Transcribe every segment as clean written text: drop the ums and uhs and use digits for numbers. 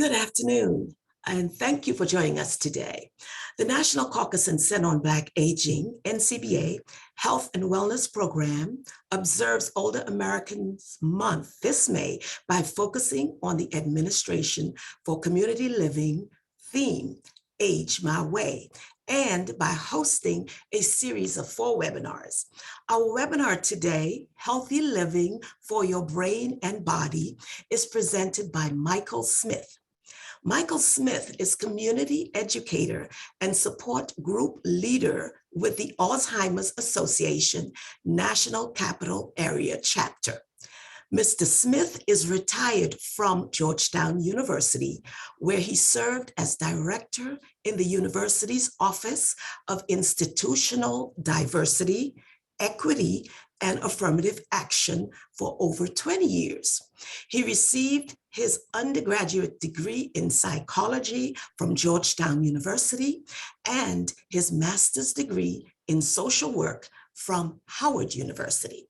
Good afternoon, and thank you for joining us today. The National Caucus and Center on Black Aging, NCBA, Health and Wellness Program observes Older Americans Month this May by focusing on the Administration for Community Living theme, Age My Way, and by hosting a series of 4 webinars. Our webinar today, Healthy Living for Your Brain and Body, is presented by Michael Smith. Michael Smith is community educator and support group leader with the Alzheimer's Association National Capital Area Chapter. Mr. Smith is retired from Georgetown University, where he served as director in the university's Office of Institutional Diversity, Equity, and Affirmative Action for over 20 years. He received his undergraduate degree in psychology from Georgetown University and his master's degree in social work from Howard University.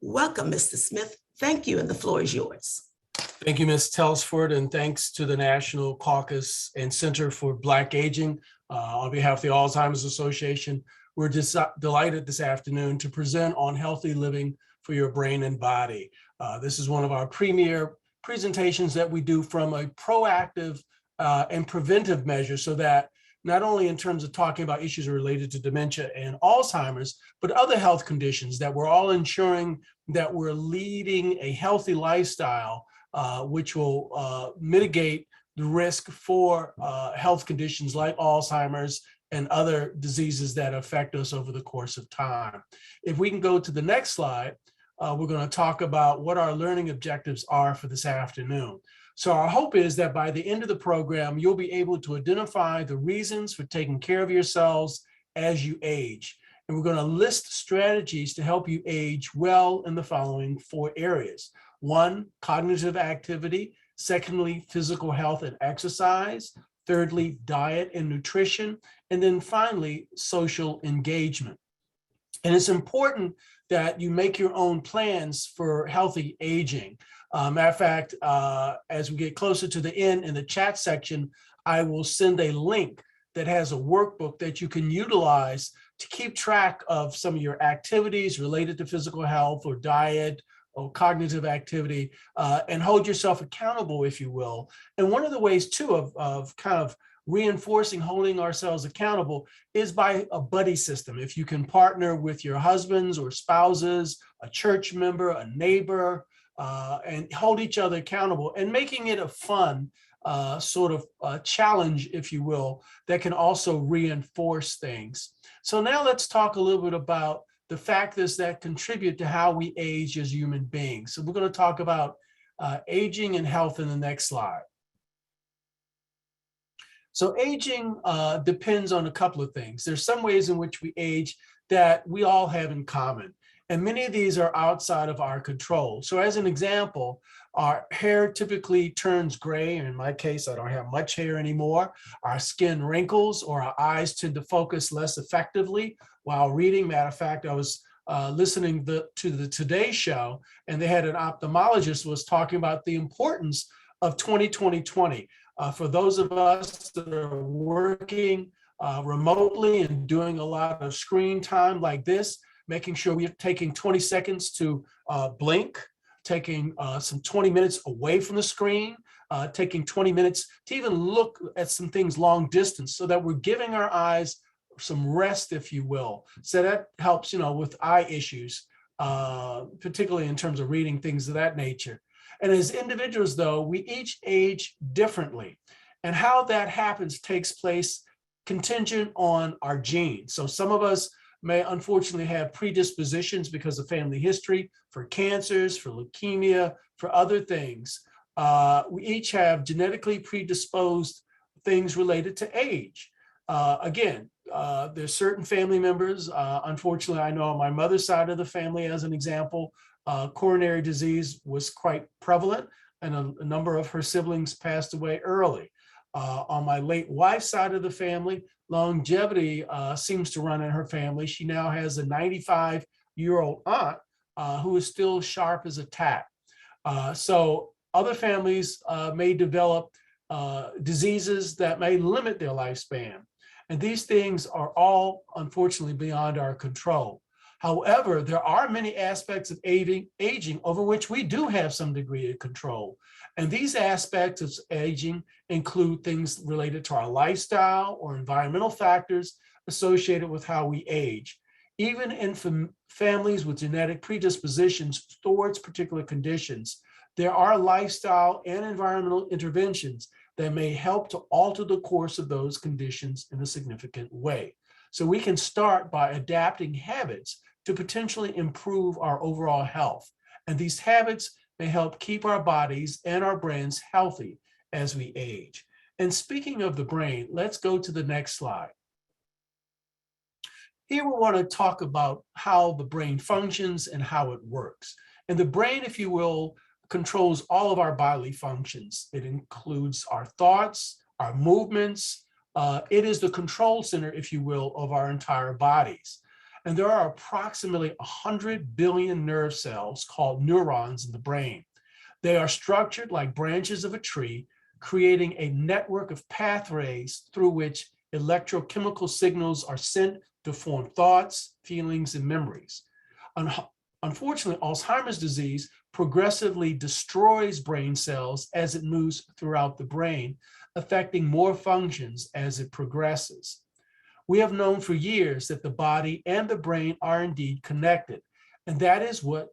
Welcome, Mr. Smith. Thank you, and the floor is yours. Thank you, Ms. Telsford, and thanks to the National Caucus and Center for Black Aging. On behalf of the Alzheimer's Association, we're just delighted this afternoon to present on healthy living for your brain and body. This is one of our premier presentations that we do from a proactive and preventive measure, so that not only in terms of talking about issues related to dementia and Alzheimer's, but other health conditions, that we're all ensuring that we're leading a healthy lifestyle, which will mitigate the risk for health conditions like Alzheimer's and other diseases that affect us over the course of time. If we can go to the next slide, we're going to talk about what our learning objectives are for this afternoon. So our hope is that by the end of the program, you'll be able to identify the reasons for taking care of yourselves as you age. And we're going to list strategies to help you age well in the following 4 areas. 1, cognitive activity. Secondly, physical health and exercise. Thirdly, diet and nutrition. And then finally, social engagement. And it's important that you make your own plans for healthy aging. Matter of fact, as we get closer to the end in the chat section, I will send a link that has a workbook that you can utilize to keep track of some of your activities related to physical health or diet or cognitive activity, and hold yourself accountable, if you will. And one of the ways too of kind of reinforcing holding ourselves accountable is by a buddy system. If you can partner with your husbands or spouses, a church member, a neighbor, and hold each other accountable, and making it a fun sort of challenge, if you will, that can also reinforce things. So now let's talk a little bit about the factors that contribute to how we age as human beings. So we're going to talk about aging and health in the next slide. So aging depends on a couple of things. There's some ways in which we age that we all have in common, and many of these are outside of our control. So as an example, our hair typically turns gray, and in my case, I don't have much hair anymore. Our skin wrinkles, or our eyes tend to focus less effectively while reading. Matter of fact, I was listening to the Today Show, and they had an ophthalmologist was talking about the importance of 20-20-20. For those of us that are working remotely and doing a lot of screen time like this, making sure we're taking 20 seconds to blink, taking some 20 minutes away from the screen, taking 20 minutes to even look at some things long distance, so that we're giving our eyes some rest, if you will. So that helps, with eye issues, particularly in terms of reading, things of that nature. And as individuals, though, we each age differently. And how that happens takes place contingent on our genes. So some of us may unfortunately have predispositions because of family history for cancers, for leukemia, for other things. We each have genetically predisposed things related to age. Again, there's certain family members, unfortunately, I know on my mother's side of the family, as an example, coronary disease was quite prevalent, and a number of her siblings passed away early. On my late wife's side of the family, longevity seems to run in her family. She now has a 95-year-old aunt who is still sharp as a tack. So other families may develop diseases that may limit their lifespan. And these things are all, unfortunately, beyond our control. However, there are many aspects of aging over which we do have some degree of control. And these aspects of aging include things related to our lifestyle or environmental factors associated with how we age. Even in families with genetic predispositions towards particular conditions, there are lifestyle and environmental interventions that may help to alter the course of those conditions in a significant way. So we can start by adapting habits to potentially improve our overall health. And these habits may help keep our bodies and our brains healthy as we age. And speaking of the brain, let's go to the next slide. Here we want to talk about how the brain functions and how it works. And the brain, if you will, controls all of our bodily functions. It includes our thoughts, our movements. It is the control center, if you will, of our entire bodies. And there are approximately 100 billion nerve cells called neurons in the brain. They are structured like branches of a tree, creating a network of pathways through which electrochemical signals are sent to form thoughts, feelings, and memories. Unfortunately, Alzheimer's disease progressively destroys brain cells as it moves throughout the brain, affecting more functions as it progresses. We have known for years that the body and the brain are indeed connected, and that is what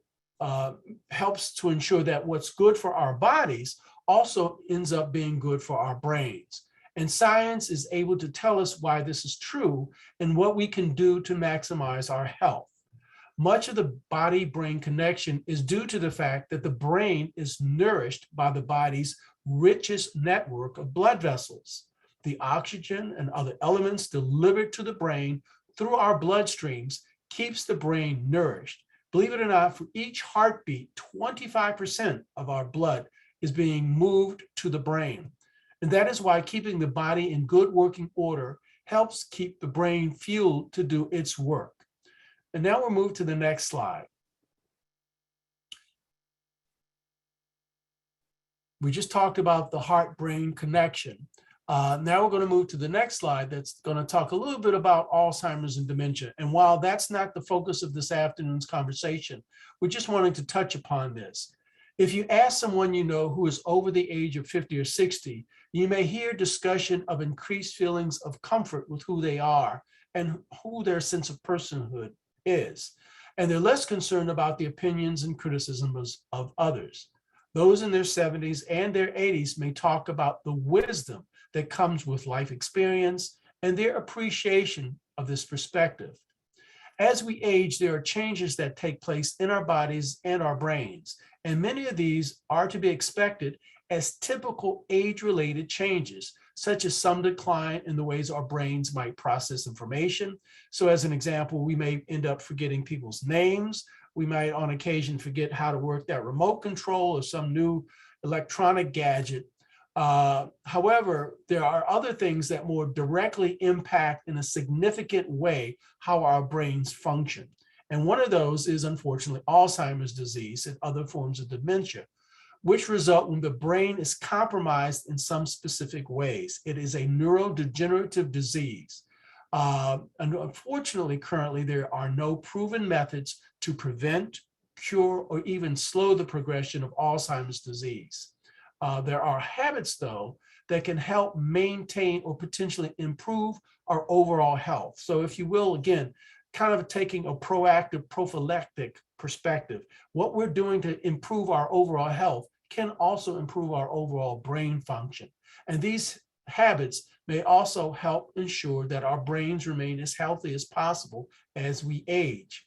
helps to ensure that what's good for our bodies also ends up being good for our brains. And science is able to tell us why this is true and what we can do to maximize our health. Much of the body-brain connection is due to the fact that the brain is nourished by the body's richest network of blood vessels. The oxygen and other elements delivered to the brain through our bloodstreams keeps the brain nourished. Believe it or not, for each heartbeat, 25% of our blood is being moved to the brain. And that is why keeping the body in good working order helps keep the brain fueled to do its work. And now we'll move to the next slide. We just talked about the heart-brain connection. Now we're going to move to the next slide that's going to talk a little bit about Alzheimer's and dementia. And while that's not the focus of this afternoon's conversation, we're just wanting to touch upon this. If you ask someone you know who is over the age of 50 or 60, you may hear discussion of increased feelings of comfort with who they are and who their sense of personhood is. And they're less concerned about the opinions and criticisms of others. Those in their 70s and their 80s may talk about the wisdom that comes with life experience and their appreciation of this perspective. As we age, there are changes that take place in our bodies and our brains, and many of these are to be expected as typical age-related changes, such as some decline in the ways our brains might process information. So as an example, we may end up forgetting people's names. We might on occasion forget how to work that remote control or some new electronic gadget. However, there are other things that more directly impact in a significant way how our brains function. And one of those is, unfortunately, Alzheimer's disease and other forms of dementia, which result when the brain is compromised in some specific ways. It is a neurodegenerative disease. And unfortunately, currently, there are no proven methods to prevent, cure, or even slow the progression of Alzheimer's disease. There are habits, though, that can help maintain or potentially improve our overall health. So if you will, again, kind of taking a proactive prophylactic perspective, what we're doing to improve our overall health can also improve our overall brain function. And these habits may also help ensure that our brains remain as healthy as possible as we age.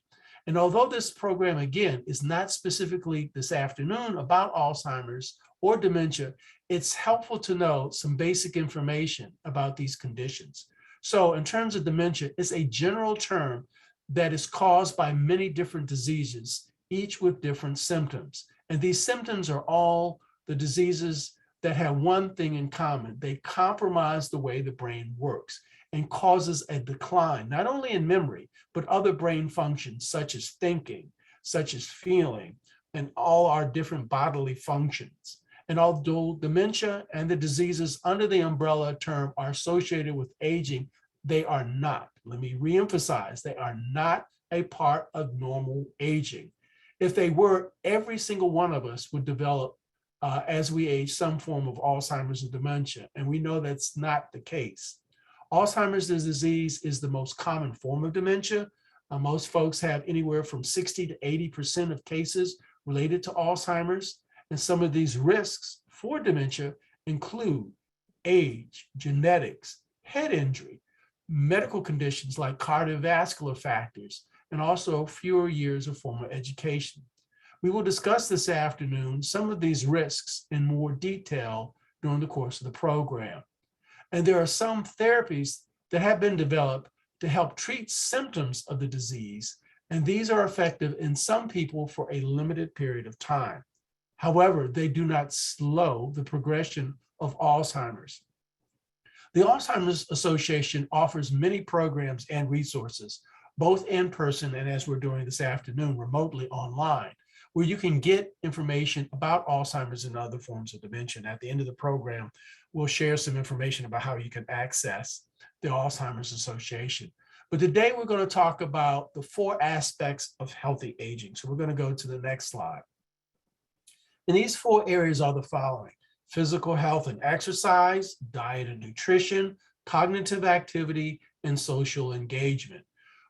And although this program, again, is not specifically this afternoon about Alzheimer's or dementia, it's helpful to know some basic information about these conditions. So in terms of dementia, it's a general term that is caused by many different diseases, each with different symptoms. And these symptoms are all the diseases that have one thing in common. They compromise the way the brain works and causes a decline, not only in memory, but other brain functions such as thinking, such as feeling, and all our different bodily functions. And although dementia and the diseases under the umbrella term are associated with aging, they are not. Let me reemphasize, they are not a part of normal aging. If they were, every single one of us would develop as we age some form of Alzheimer's or dementia, and we know that's not the case. Alzheimer's disease is the most common form of dementia. Most folks have anywhere from 60 to 80% of cases related to Alzheimer's, and some of these risks for dementia include age, genetics, head injury, medical conditions like cardiovascular factors, and also fewer years of formal education. We will discuss this afternoon some of these risks in more detail during the course of the program. And there are some therapies that have been developed to help treat symptoms of the disease, and these are effective in some people for a limited period of time. However, they do not slow the progression of Alzheimer's. The Alzheimer's Association offers many programs and resources, both in person and, as we're doing this afternoon, remotely online, where you can get information about Alzheimer's and other forms of dementia. And at the end of the program, we'll share some information about how you can access the Alzheimer's Association. But today we're going to talk about the 4 aspects of healthy aging. So we're going to go to the next slide. And these 4 areas are the following: physical health and exercise, diet and nutrition, cognitive activity, and social engagement.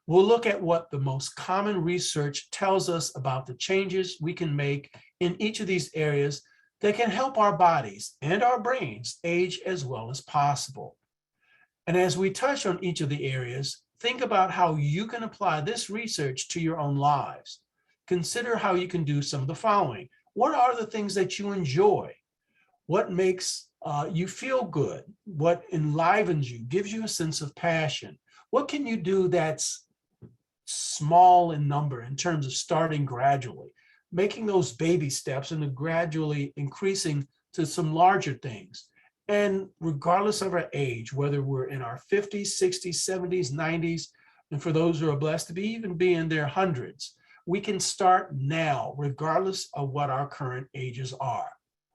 We'll look at what the most common research tells us about the changes we can make in each of these areas that can help our bodies and our brains age as well as possible. And as we touch on each of the areas, think about how you can apply this research to your own lives. Consider how you can do some of the following. What are the things that you enjoy? What makes you feel good? What enlivens you, gives you a sense of passion? What can you do that's small in number in terms of starting gradually, making those baby steps and gradually increasing to some larger things? And regardless of our age, whether we're in our 50s, 60s, 70s, 90s, and for those who are blessed to be in their hundreds, we can start now, regardless of what our current ages are.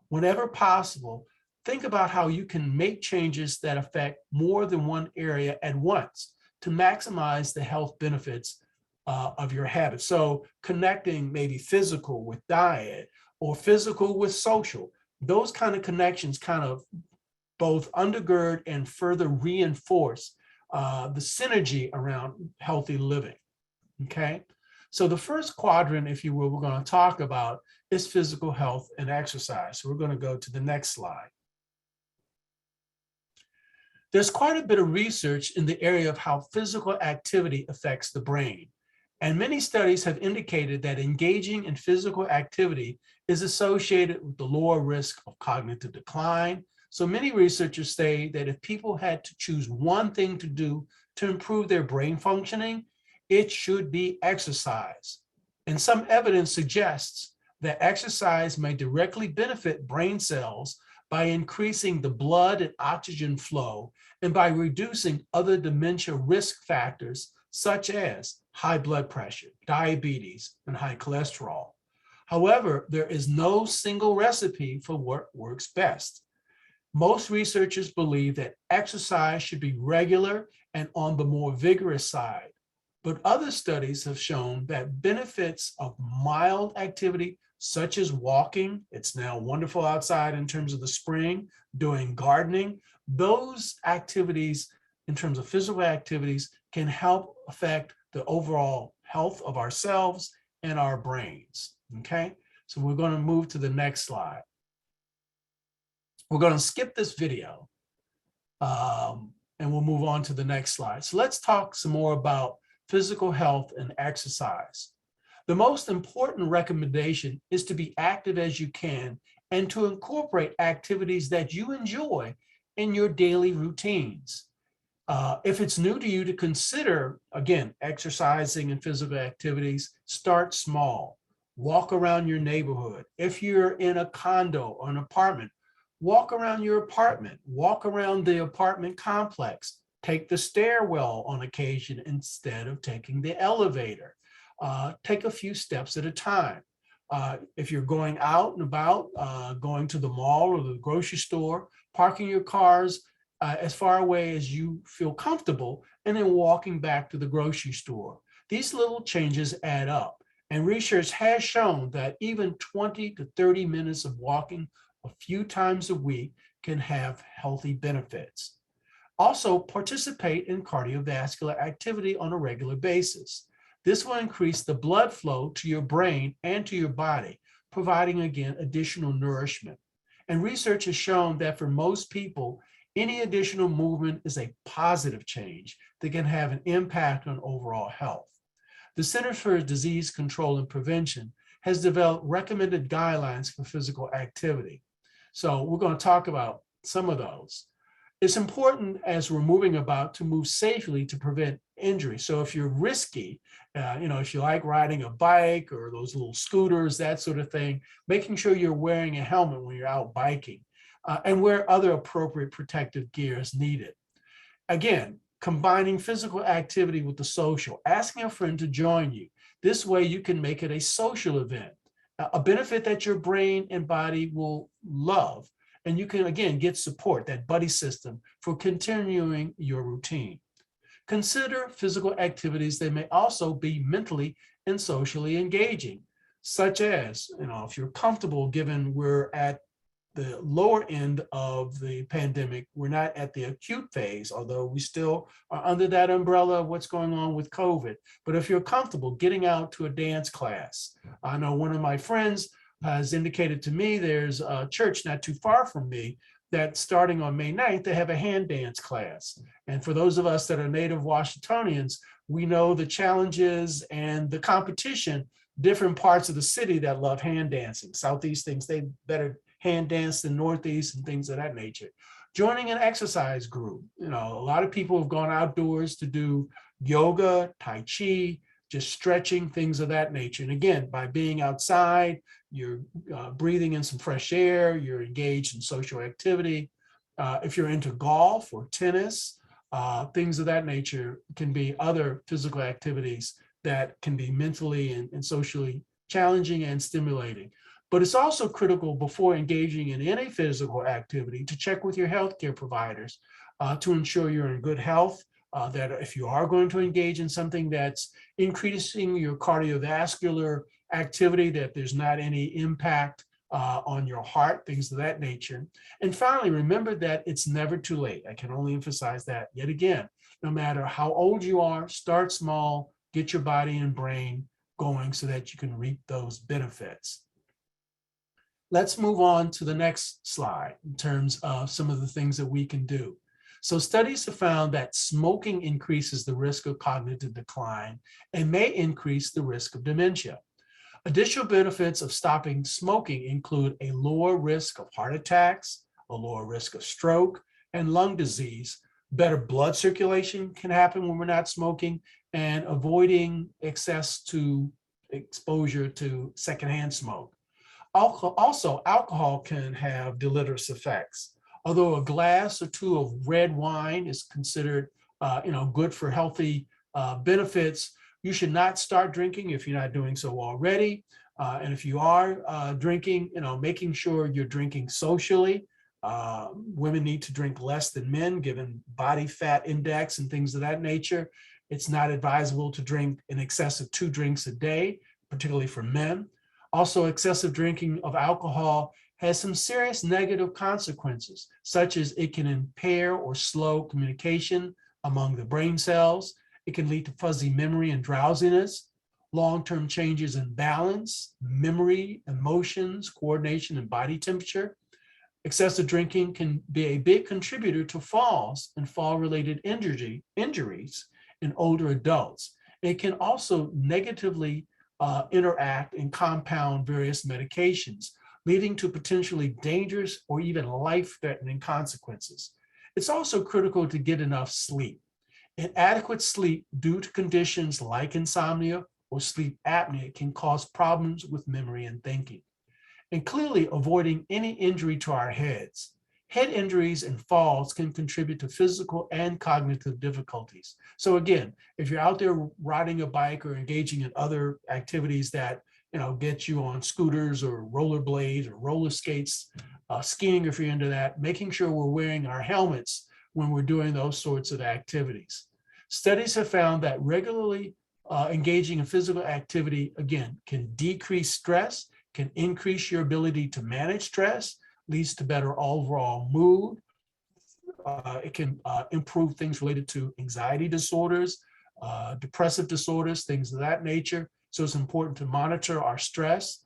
Whenever possible, think about how you can make changes that affect more than one area at once to maximize the health benefits of your habits. So connecting maybe physical with diet or physical with social, those kind of connections kind of both undergird and further reinforce the synergy around healthy living, okay? So the first quadrant, if you will, we're going to talk about is physical health and exercise. So we're going to go to the next slide. There's quite a bit of research in the area of how physical activity affects the brain. And many studies have indicated that engaging in physical activity is associated with the lower risk of cognitive decline. So many researchers say that if people had to choose one thing to do to improve their brain functioning, it should be exercise. And some evidence suggests that exercise may directly benefit brain cells by increasing the blood and oxygen flow and by reducing other dementia risk factors such as high blood pressure, diabetes, and high cholesterol. However, there is no single recipe for what works best. Most researchers believe that exercise should be regular and on the more vigorous side, but other studies have shown that benefits of mild activity such as walking, it's now wonderful outside in terms of the spring, doing gardening, those activities in terms of physical activities can help affect the overall health of ourselves and our brains, okay? So we're going to move to the next slide. We're going to skip this video and we'll move on to the next slide. So let's talk some more about physical health and exercise. The most important recommendation is to be active as you can and to incorporate activities that you enjoy in your daily routines. If it's new to you to consider, again, exercising and physical activities, start small. Walk around your neighborhood. If you're in a condo or an apartment, walk around your apartment, walk around the apartment complex, take the stairwell on occasion instead of taking the elevator. Take a few steps at a time. If you're going out and about, going to the mall or the grocery store, parking your cars as far away as you feel comfortable, and then walking back to the grocery store. These little changes add up. And research has shown that even 20 to 30 minutes of walking a few times a week can have healthy benefits. Also, participate in cardiovascular activity on a regular basis. This will increase the blood flow to your brain and to your body, providing, again, additional nourishment. And research has shown that for most people, any additional movement is a positive change that can have an impact on overall health. The Centers for Disease Control and Prevention has developed recommended guidelines for physical activity. So we're going to talk about some of those. It's important as we're moving about to move safely to prevent injury. So if you're risky, if you like riding a bike or those little scooters, that sort of thing, making sure you're wearing a helmet when you're out biking and wear other appropriate protective gear as needed. Again, combining physical activity with the social, asking a friend to join you. This way you can make it a social event, a benefit that your brain and body will love. And you can, again, get support, that buddy system, for continuing your routine. Consider physical activities that may also be mentally and socially engaging, such as, if you're comfortable, given we're at the lower end of the pandemic, we're not at the acute phase, although we still are under that umbrella of what's going on with COVID. But if you're comfortable getting out to a dance class, I know one of my friends has indicated to me there's a church not too far from me that starting on May 9th, they have a hand dance class. And for those of us that are native Washingtonians, we know the challenges and the competition, different parts of the city that love hand dancing. Southeast thinks they better hand dance than Northeast and things of that nature. Joining an exercise group. A lot of people have gone outdoors to do yoga, Tai Chi, just stretching, things of that nature. And again, by being outside, you're breathing in some fresh air, you're engaged in social activity. If you're into golf or tennis, things of that nature can be other physical activities that can be mentally and socially challenging and stimulating. But it's also critical before engaging in any physical activity to check with your healthcare providers to ensure you're in good health, that if you are going to engage in something that's increasing your cardiovascular activity, that there's not any impact on your heart, things of that nature. And finally, remember that it's never too late. I can only emphasize that yet again. No matter how old you are, start small, get your body and brain going so that you can reap those benefits. Let's move on to the next slide in terms of some of the things that we can do. So studies have found that smoking increases the risk of cognitive decline and may increase the risk of dementia. Additional benefits of stopping smoking include a lower risk of heart attacks, a lower risk of stroke and lung disease. Better blood circulation can happen when we're not smoking, and avoiding excess to exposure to secondhand smoke. Alcohol can have deleterious effects. Although a glass or two of red wine is considered, good for healthy benefits, you should not start drinking if you're not doing so already. And if you are drinking, making sure you're drinking socially. Women need to drink less than men, given body fat index and things of that nature. It's not advisable to drink in excess of 2 drinks a day, particularly for men. Also, excessive drinking of alcohol has some serious negative consequences, such as it can impair or slow communication among the brain cells. It can lead to fuzzy memory and drowsiness, long-term changes in balance, memory, emotions, coordination, and body temperature. Excessive drinking can be a big contributor to falls and fall-related injuries in older adults. It can also negatively interact and compound various medications, leading to potentially dangerous or even life-threatening consequences. It's also critical to get enough sleep. Inadequate sleep due to conditions like insomnia or sleep apnea can cause problems with memory and thinking. And clearly, avoiding any injury to our heads. Head injuries and falls can contribute to physical and cognitive difficulties. So again, if you're out there riding a bike or engaging in other activities that get you on scooters or rollerblades or roller skates, skiing if you're into that, making sure we're wearing our helmets when we're doing those sorts of activities. Studies have found that regularly engaging in physical activity, again, can decrease stress, can increase your ability to manage stress, leads to better overall mood. It can improve things related to anxiety disorders, depressive disorders, things of that nature. So it's important to monitor our stress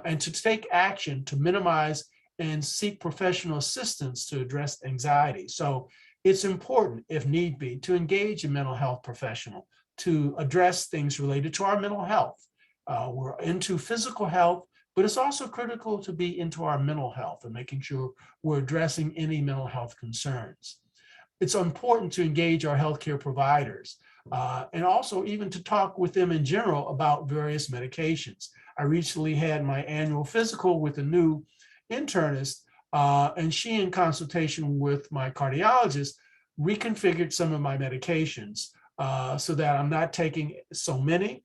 and to take action to minimize and seek professional assistance to address anxiety. So it's important, if need be, to engage a mental health professional to address things related to our mental health. We're into physical health, but it's also critical to be into our mental health and making sure we're addressing any mental health concerns. It's important to engage our healthcare providers and also even to talk with them in general about various medications. I recently had my annual physical with a new internist, and she, in consultation with my cardiologist, reconfigured some of my medications so that I'm not taking so many,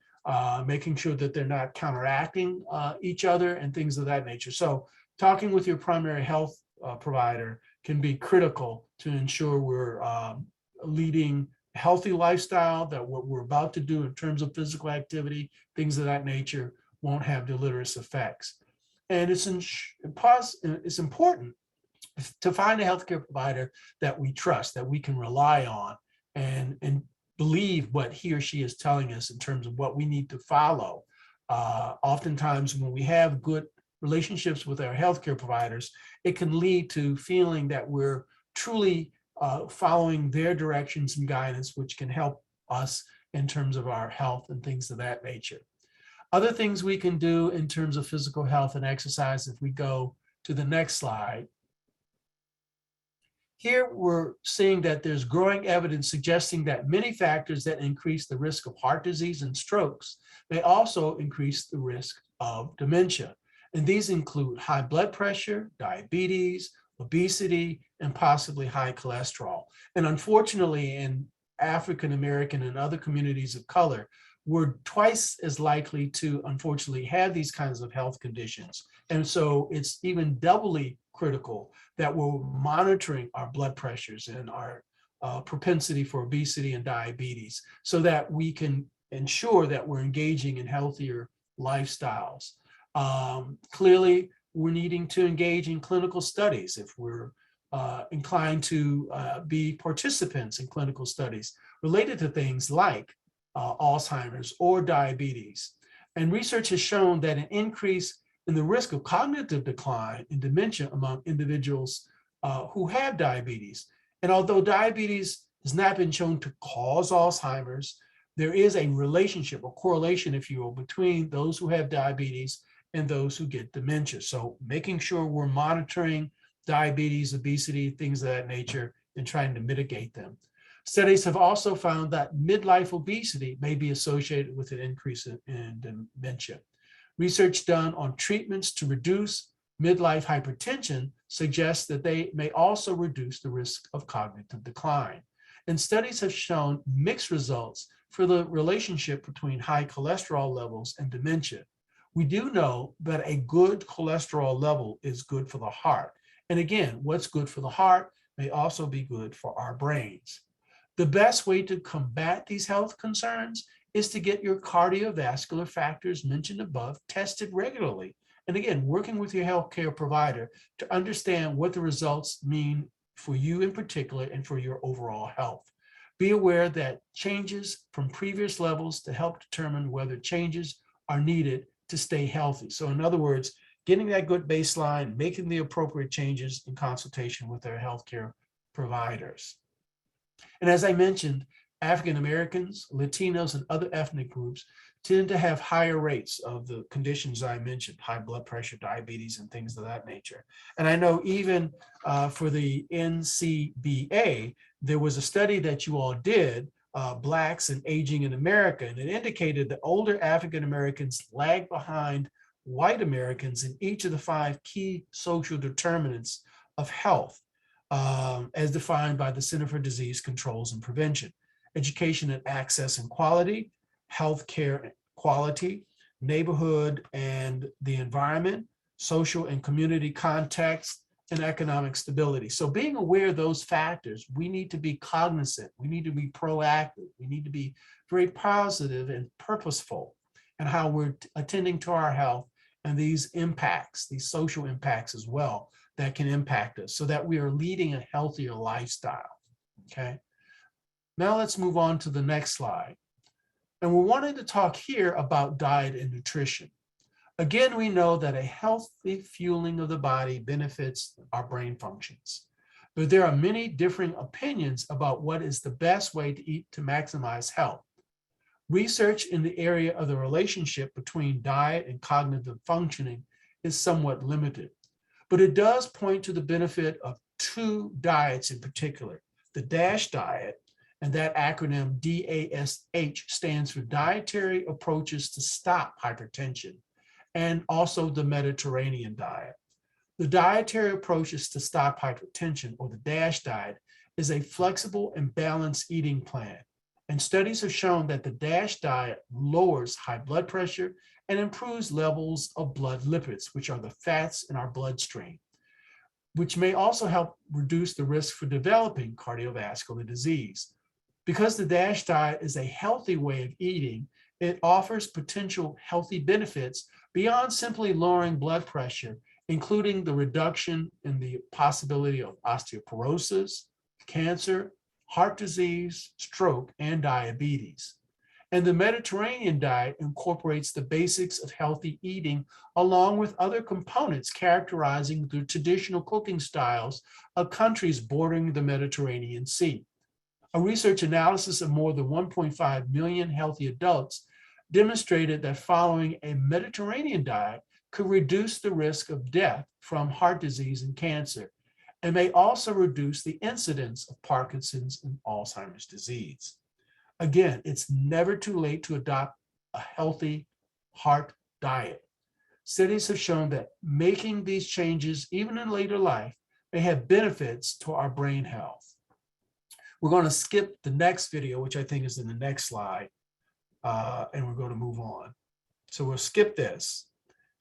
making sure that they're not counteracting each other and things of that nature. So talking with your primary health provider can be critical to ensure we're leading a healthy lifestyle, that what we're about to do in terms of physical activity, things of that nature, won't have deleterious effects. And it's important to find a healthcare provider that we trust, that we can rely on, and believe what he or she is telling us in terms of what we need to follow. Oftentimes, when we have good relationships with our healthcare providers, it can lead to feeling that we're truly following their directions and guidance, which can help us in terms of our health and things of that nature. Other things we can do in terms of physical health and exercise, if we go to the next slide. Here we're seeing that there's growing evidence suggesting that many factors that increase the risk of heart disease and strokes may also increase the risk of dementia. And these include high blood pressure, diabetes, obesity, and possibly high cholesterol. And unfortunately, in African American and other communities of color, we're twice as likely to, unfortunately, have these kinds of health conditions. And so it's even doubly critical that we're monitoring our blood pressures and our propensity for obesity and diabetes so that we can ensure that we're engaging in healthier lifestyles. Clearly, we're needing to engage in clinical studies if we're inclined to be participants in clinical studies related to things like Alzheimer's or diabetes. And research has shown that an increase in the risk of cognitive decline and dementia among individuals who have diabetes. And although diabetes has not been shown to cause Alzheimer's, there is a relationship or correlation, if you will, between those who have diabetes and those who get dementia. So making sure we're monitoring diabetes, obesity, things of that nature, and trying to mitigate them. Studies have also found that midlife obesity may be associated with an increase in dementia. Research done on treatments to reduce midlife hypertension suggests that they may also reduce the risk of cognitive decline. And studies have shown mixed results for the relationship between high cholesterol levels and dementia. We do know that a good cholesterol level is good for the heart. And again, what's good for the heart may also be good for our brains. The best way to combat these health concerns is to get your cardiovascular factors mentioned above tested regularly. And again, working with your healthcare provider to understand what the results mean for you in particular and for your overall health. Be aware that changes from previous levels to help determine whether changes are needed to stay healthy. So in other words, getting that good baseline, making the appropriate changes in consultation with their healthcare providers. And as I mentioned, African Americans, Latinos, and other ethnic groups tend to have higher rates of the conditions I mentioned, high blood pressure, diabetes, and things of that nature. And I know even for the NCBA, there was a study that you all did, Blacks and Aging in America, and it indicated that older African Americans lag behind white Americans in each of the 5 key social determinants of health, as defined by the Center for Disease Controls and Prevention: education and access and quality, healthcare quality, neighborhood and the environment, social and community context, and economic stability. So being aware of those factors, we need to be cognizant, we need to be proactive, we need to be very positive and purposeful in how we're attending to our health and these impacts, these social impacts as well, that can impact us so that we are leading a healthier lifestyle, okay? Now let's move on to the next slide. And we're wanting to talk here about diet and nutrition. Again, we know that a healthy fueling of the body benefits our brain functions, but there are many differing opinions about what is the best way to eat to maximize health. Research in the area of the relationship between diet and cognitive functioning is somewhat limited, but it does point to the benefit of two diets in particular, the DASH diet, and that acronym DASH stands for Dietary Approaches to Stop Hypertension, and also the Mediterranean diet. The dietary approaches to stop hypertension, or the DASH diet, is a flexible and balanced eating plan. And studies have shown that the DASH diet lowers high blood pressure and improves levels of blood lipids, which are the fats in our bloodstream, which may also help reduce the risk for developing cardiovascular disease. Because the DASH diet is a healthy way of eating, it offers potential healthy benefits beyond simply lowering blood pressure, including the reduction in the possibility of osteoporosis, cancer, heart disease, stroke, and diabetes. And the Mediterranean diet incorporates the basics of healthy eating along with other components characterizing the traditional cooking styles of countries bordering the Mediterranean Sea. A research analysis of more than 1.5 million healthy adults demonstrated that following a Mediterranean diet could reduce the risk of death from heart disease and cancer, and may also reduce the incidence of Parkinson's and Alzheimer's disease. Again, it's never too late to adopt a healthy heart diet. Studies have shown that making these changes, even in later life, may have benefits to our brain health. We're going to skip the next video, which I think is in the next slide, and we're going to move on. So we'll skip this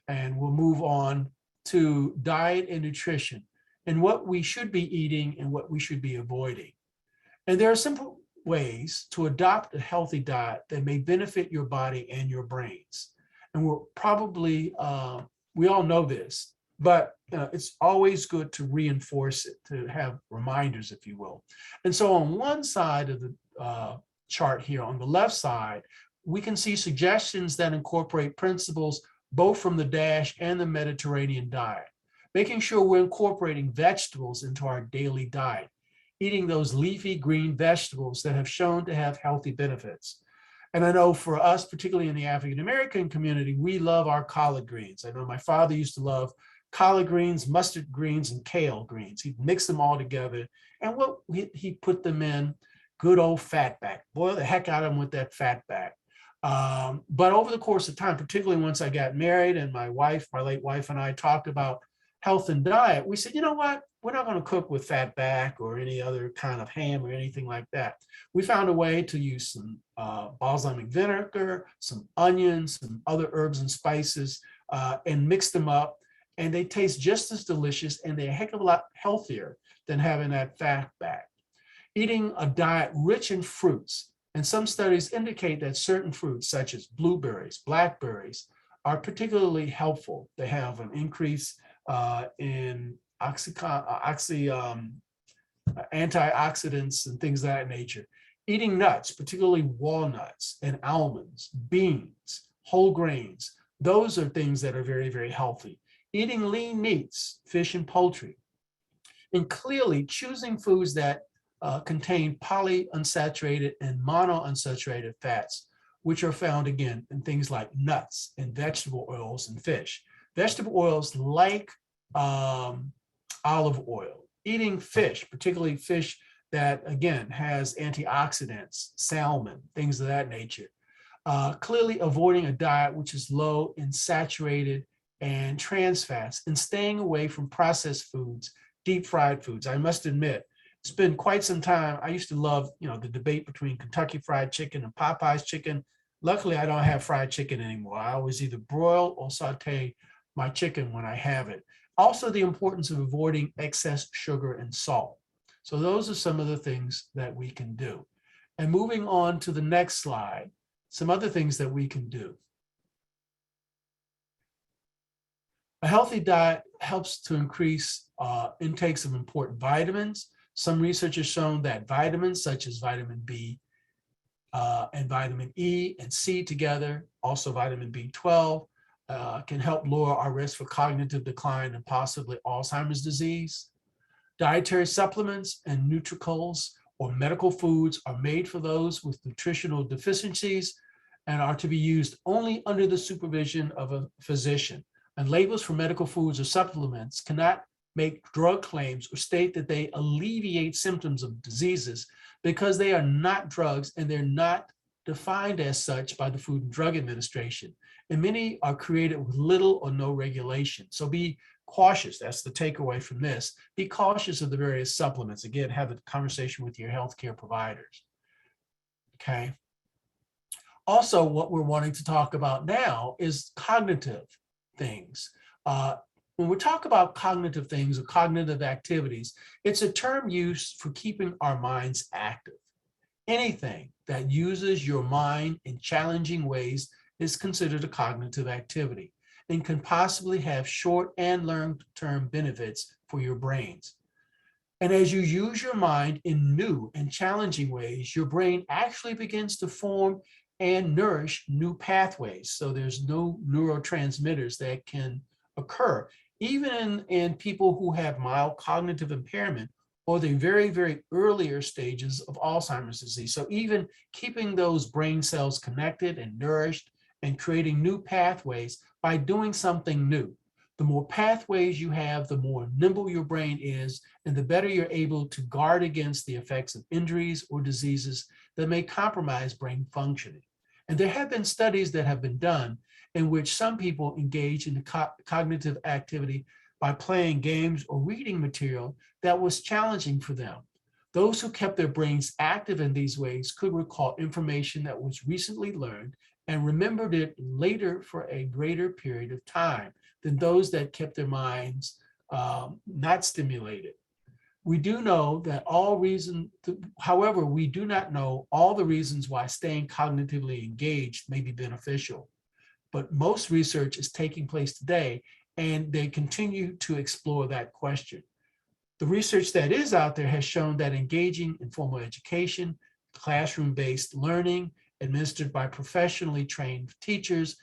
and we'll move on to diet and nutrition and what we should be eating and what we should be avoiding. And there are simple ways to adopt a healthy diet that may benefit your body and your brains. And we're probably, we all know this, but it's always good to reinforce it, to have reminders, if you will. And so on one side of the chart here, on the left side, we can see suggestions that incorporate principles both from the DASH and the Mediterranean diet, making sure we're incorporating vegetables into our daily diet, eating those leafy green vegetables that have shown to have healthy benefits. And I know for us, particularly in the African-American community, we love our collard greens. I know my father used to love collard greens, mustard greens, and kale greens. He'd mix them all together, and he put them in good old fatback. Boil the heck out of them with that fatback. But over the course of time, particularly once I got married and my late wife and I talked about health and diet, we said, you know what? We're not going to cook with fatback or any other kind of ham or anything like that. We found a way to use some balsamic vinegar, some onions, some other herbs and spices, and mix them up. And they taste just as delicious, and they're a heck of a lot healthier than having that fatback. Eating a diet rich in fruits, and some studies indicate that certain fruits, such as blueberries, blackberries, are particularly helpful. They have an increase in antioxidants and things of that nature. Eating nuts, particularly walnuts and almonds, beans, whole grains, those are things that are very, very healthy. Eating lean meats, fish and poultry, and clearly choosing foods that contain polyunsaturated and monounsaturated fats, which are found again in things like nuts and vegetable oils and fish. Vegetable oils like olive oil. Eating fish, particularly fish that, again, has antioxidants, salmon, things of that nature. Clearly avoiding a diet which is low in saturated and trans fats, and staying away from processed foods, deep fried foods. I must admit, it's been quite some time. I used to love, the debate between Kentucky Fried Chicken and Popeye's chicken. Luckily, I don't have fried chicken anymore. I always either broil or saute my chicken when I have it. Also, the importance of avoiding excess sugar and salt. So those are some of the things that we can do. And moving on to the next slide, some other things that we can do. A healthy diet helps to increase intakes of important vitamins. Some research has shown that vitamins such as vitamin B and vitamin E and C together, also vitamin B12, can help lower our risk for cognitive decline and possibly Alzheimer's disease. Dietary supplements and nutricals or medical foods are made for those with nutritional deficiencies and are to be used only under the supervision of a physician. And labels for medical foods or supplements cannot make drug claims or state that they alleviate symptoms of diseases because they are not drugs and they're not defined as such by the Food and Drug Administration. And many are created with little or no regulation. So be cautious. That's the takeaway from this. Be cautious of the various supplements. Again, have a conversation with your healthcare providers. Okay. Also, what we're wanting to talk about now is cognitive things. When we talk about cognitive things or cognitive activities, it's a term used for keeping our minds active. Anything that uses your mind in challenging ways is considered a cognitive activity and can possibly have short and long-term benefits for your brains. And as you use your mind in new and challenging ways, your brain actually begins to form and nourish new pathways. So there's no neurotransmitters that can occur, even in people who have mild cognitive impairment or the very, very earlier stages of Alzheimer's disease. So even keeping those brain cells connected and nourished and creating new pathways by doing something new. The more pathways you have, the more nimble your brain is, and the better you're able to guard against the effects of injuries or diseases that may compromise brain functioning. And there have been studies that have been done in which some people engage in cognitive activity by playing games or reading material that was challenging for them. Those who kept their brains active in these ways could recall information that was recently learned and remembered it later for a greater period of time than those that kept their minds not stimulated. We do know that however, we do not know all the reasons why staying cognitively engaged may be beneficial. But most research is taking place today, and they continue to explore that question. The research that is out there has shown that engaging in formal education, classroom-based learning, administered by professionally trained teachers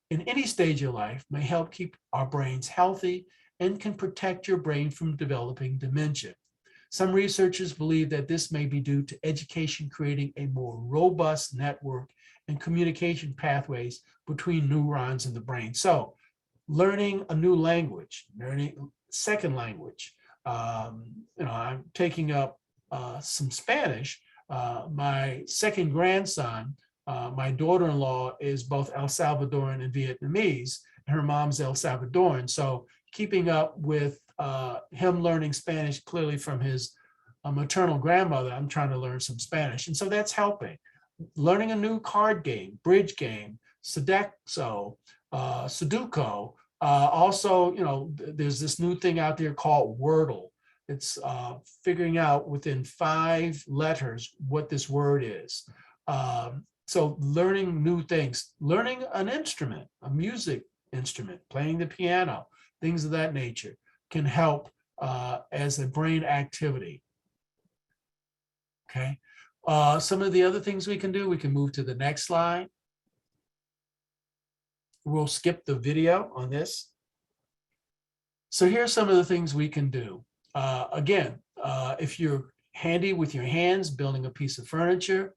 in any stage of life may help keep our brains healthy and can protect your brain from developing dementia. Some researchers believe that this may be due to education creating a more robust network and communication pathways between neurons in the brain. So learning a new language, learning second language. I'm taking up some Spanish. My second grandson, my daughter-in-law is both El Salvadoran and Vietnamese, and her mom's El Salvadoran. So keeping up with him learning Spanish clearly from his maternal grandmother, I'm trying to learn some Spanish. And so that's helping. Learning a new card game, bridge game, Sudoku. Also, there's this new thing out there called Wordle. It's figuring out within 5 letters what this word is. So learning new things, learning an instrument, a music instrument, playing the piano, things of that nature can help as a brain activity. Okay. Some of the other things we can do, we can move to the next slide. We'll skip the video on this. So here's some of the things we can do. Again, if you're handy with your hands, building a piece of furniture,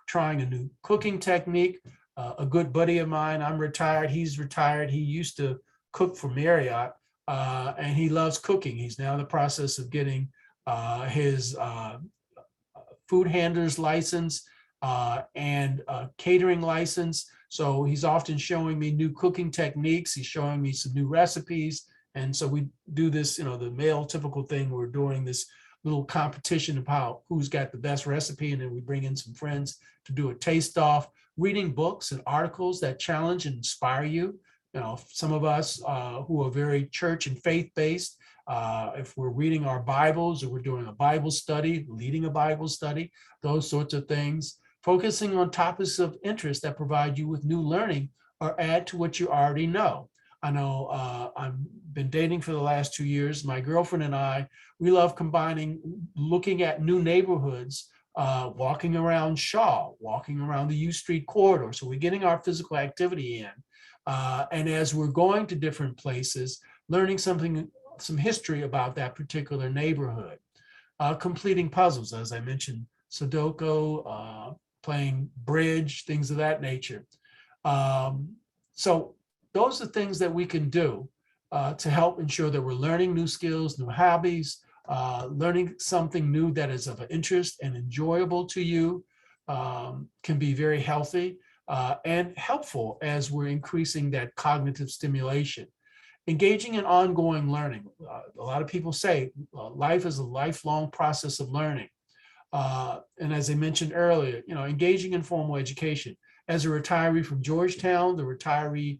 trying a new cooking technique. A good buddy of mine, I'm retired, he's retired. He used to cook for Marriott, and he loves cooking. He's now in the process of getting his food handler's license and catering license. So he's often showing me new cooking techniques. He's showing me some new recipes. And so we do this, the male typical thing. We're doing this little competition about who's got the best recipe. And then we bring in some friends to do a taste off. reading books and articles that challenge and inspire you. You know, some of us who are very church and faith-based, if we're reading our Bibles or we're doing a Bible study, leading a Bible study, those sorts of things, focusing on topics of interest that provide you with new learning or add to what you already know. I know I've been dating for the last 2 years. My girlfriend and I, we love combining, looking at new neighborhoods, walking around Shaw, walking around the U Street corridor. So we're getting our physical activity in. And as we're going to different places, learning some history about that particular neighborhood. Completing puzzles, as I mentioned, Sudoku, playing bridge, things of that nature. So those are things that we can do to help ensure that we're learning new skills, new hobbies, learning something new that is of interest and enjoyable to you, can be very healthy and helpful as we're increasing that cognitive stimulation. Engaging in ongoing learning. A lot of people say life is a lifelong process of learning. And as I mentioned earlier, you know, engaging in formal education. As a retiree from Georgetown, the retiree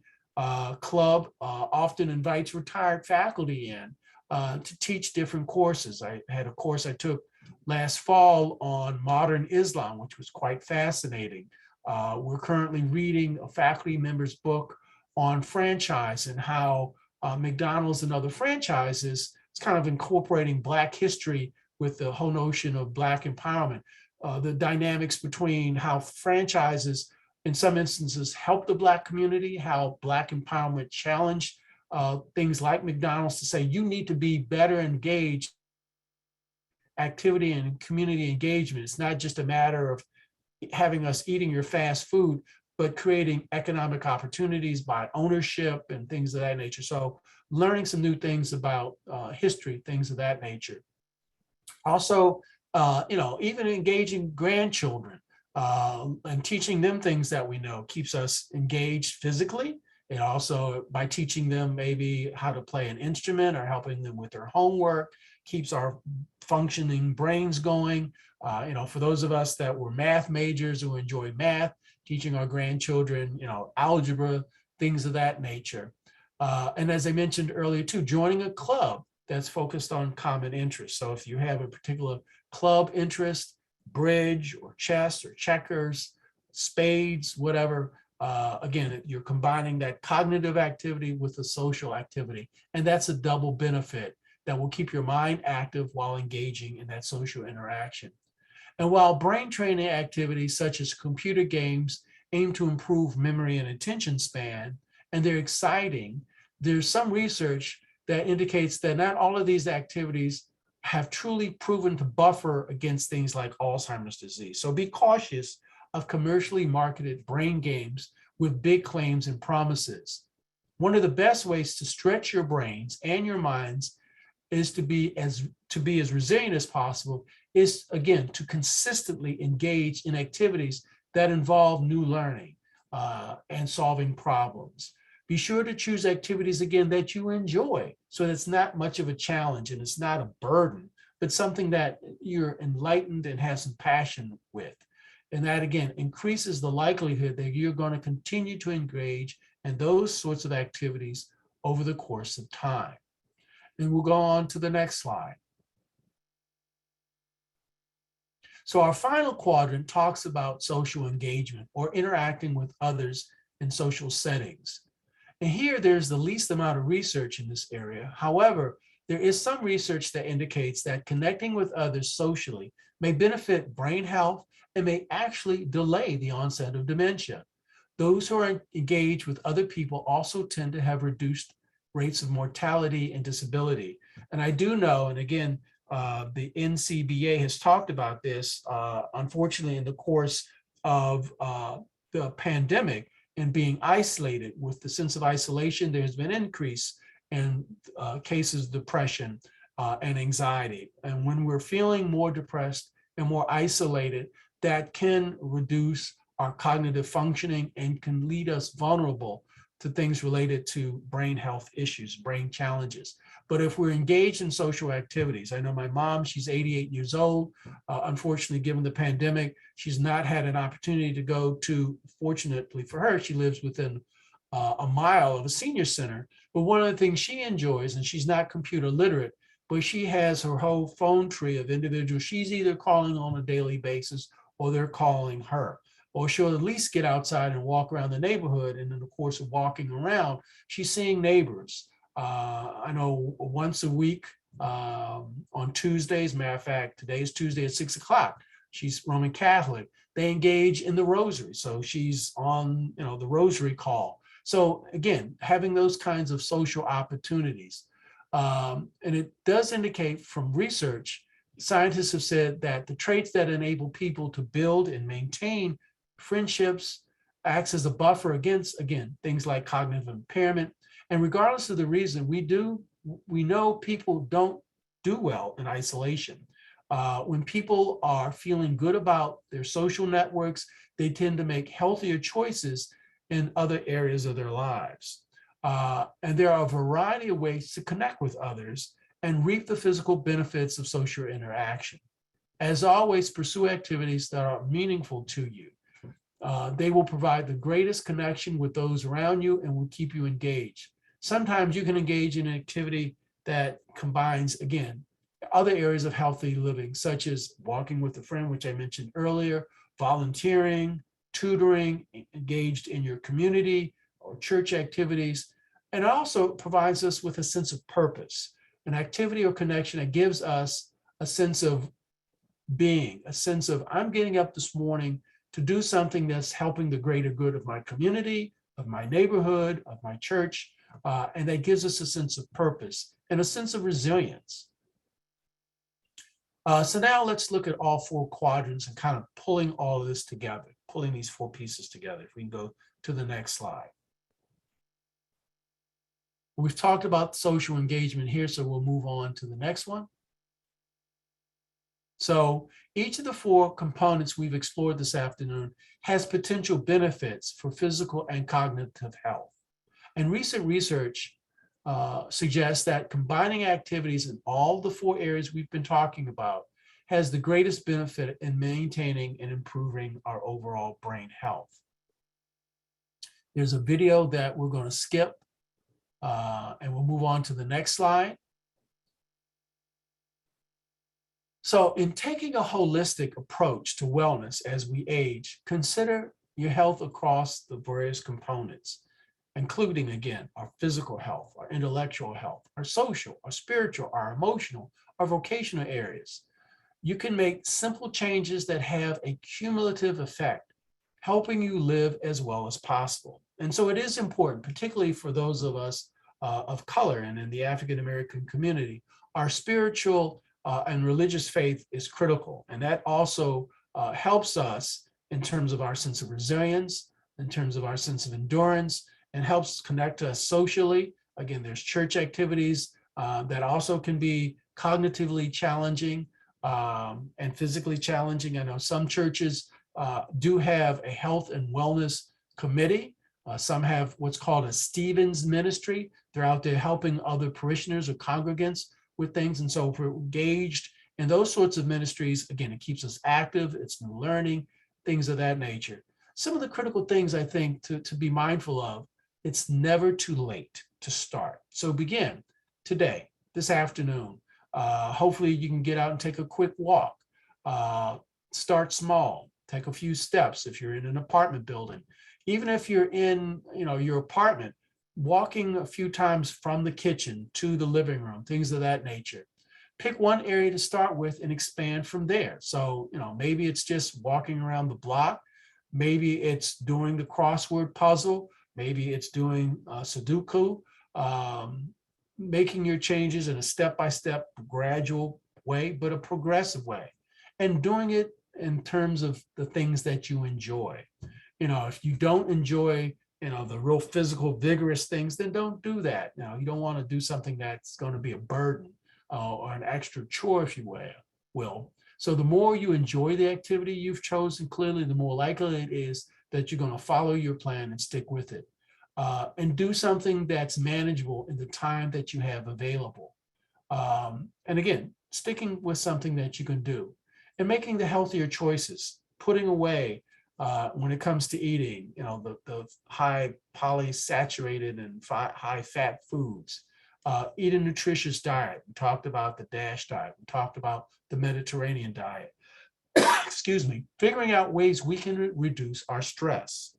club often invites retired faculty in to teach different courses. I had a course I took last fall on modern Islam, which was quite fascinating. We're currently reading a faculty member's book on franchise and how McDonald's and other franchises, it's kind of incorporating Black history with the whole notion of Black empowerment, the dynamics between how franchises in some instances help the Black community, how Black empowerment challenged things like McDonald's to say, you need to be better engaged activity and community engagement. It's not just a matter of having us eating your fast food, but creating economic opportunities by ownership and things of that nature. So learning some new things about history, things of that nature. Also, you know, even engaging grandchildren and teaching them things that we know keeps us engaged physically. And also by teaching them maybe how to play an instrument or helping them with their homework, keeps our functioning brains going. You know, for those of us that were math majors who enjoy math, teaching our grandchildren, you know, algebra, things of that nature. And as I mentioned earlier too, joining a club that's focused on common interests. So if you have a particular club interest, bridge or chess or checkers, spades, whatever, again, you're combining that cognitive activity with the social activity. And that's a double benefit that will keep your mind active while engaging in that social interaction. And while brain training activities such as computer games aim to improve memory and attention span, and they're exciting, there's some research that indicates that not all of these activities have truly proven to buffer against things like Alzheimer's disease. So be cautious of commercially marketed brain games with big claims and promises. One of the best ways to stretch your brains and your minds is to be as resilient as possible, is again to consistently engage in activities that involve new learning and solving problems. Be sure to choose activities again that you enjoy, so it's not much of a challenge and it's not a burden, but something that you're enlightened and have some passion with. And that again increases the likelihood that you're going to continue to engage in those sorts of activities over the course of time. And we'll go on to the next slide. So our final quadrant talks about social engagement or interacting with others in social settings. And here there's the least amount of research in this area. However, there is some research that indicates that connecting with others socially may benefit brain health and may actually delay the onset of dementia. Those who are engaged with other people also tend to have reduced rates of mortality and disability. And I do know, and again, the NCBA has talked about this, unfortunately, in the course of the pandemic and being isolated. With the sense of isolation, there's been an increase in cases of depression and anxiety. And when we're feeling more depressed and more isolated, that can reduce our cognitive functioning and can lead us vulnerable to things related to brain health issues, brain challenges. But if we're engaged in social activities, I know my mom, she's 88 years old. Unfortunately, given the pandemic, she's not had an opportunity to go to, fortunately for her, she lives within a mile of a senior center. But one of the things she enjoys, and she's not computer literate, but she has her whole phone tree of individuals she's either calling on a daily basis or they're calling her. Or she'll at least get outside and walk around the neighborhood. And in the course of walking around, she's seeing neighbors. I know once a week on Tuesdays, matter of fact, today's Tuesday at 6 o'clock, she's Roman Catholic. They engage in the rosary. So she's on, the rosary call. So again, having those kinds of social opportunities. And it does indicate from research, scientists have said that the traits that enable people to build and maintain friendships acts as a buffer against, again, things like cognitive impairment. And regardless of the reason, we know people don't do well in isolation. When people are feeling good about their social networks, they tend to make healthier choices in other areas of their lives. And there are a variety of ways to connect with others and reap the physical benefits of social interaction. As always, pursue activities that are meaningful to you. They will provide the greatest connection with those around you and will keep you engaged. Sometimes you can engage in an activity that combines, again, other areas of healthy living, such as walking with a friend, which I mentioned earlier, volunteering, tutoring, engaged in your community or church activities. And it also provides us with a sense of purpose, an activity or connection that gives us a sense of being, a sense of, I'm getting up this morning to do something that's helping the greater good of my community, of my neighborhood, of my church. And that gives us a sense of purpose and a sense of resilience. So now let's look at all four quadrants and kind of pulling all of this together, pulling these four pieces together. If we can go to the next slide. We've talked about social engagement here, so we'll move on to the next one. So each of the four components we've explored this afternoon has potential benefits for physical and cognitive health. And recent research suggests that combining activities in all the four areas we've been talking about has the greatest benefit in maintaining and improving our overall brain health. There's a video that we're going to skip, and we'll move on to the next slide. So in taking a holistic approach to wellness as we age, consider your health across the various components, including, again, our physical health, our intellectual health, our social, our spiritual, our emotional, our vocational areas. You can make simple changes that have a cumulative effect, helping you live as well as possible. And so it is important, particularly for those of us of color and in the African-American community, our spiritual and religious faith is critical. And that also helps us in terms of our sense of resilience, in terms of our sense of endurance, and helps connect us socially. Again, there's church activities that also can be cognitively challenging and physically challenging. I know some churches do have a health and wellness committee. Some have what's called a Stevens ministry. They're out there helping other parishioners or congregants with things. And so if we're engaged in those sorts of ministries, again, it keeps us active, it's new learning, things of that nature. Some of the critical things I think to be mindful of, it's never too late to start. So begin today, this afternoon. Hopefully you can get out and take a quick walk. Start small, take a few steps if you're in an apartment building. Even if you're in your apartment, walking a few times from the kitchen to the living room, things of that nature. Pick one area to start with and expand from there. So, maybe it's just walking around the block. Maybe it's doing the crossword puzzle. Maybe it's doing Sudoku, making your changes in a step-by-step, gradual way, but a progressive way. And doing it in terms of the things that you enjoy. If you don't enjoy the real physical, vigorous things, then don't do that. You don't want to do something that's going to be a burden or an extra chore, if you will. So the more you enjoy the activity you've chosen, clearly, the more likely it is that you're going to follow your plan and stick with it. and do something that's manageable in the time that you have available. And again, sticking with something that you can do and making the healthier choices, putting away when it comes to eating, the high polysaturated and high fat foods. Eat a nutritious diet. We talked about the DASH diet. We talked about the Mediterranean diet. Excuse me. Figuring out ways we can reduce our stress.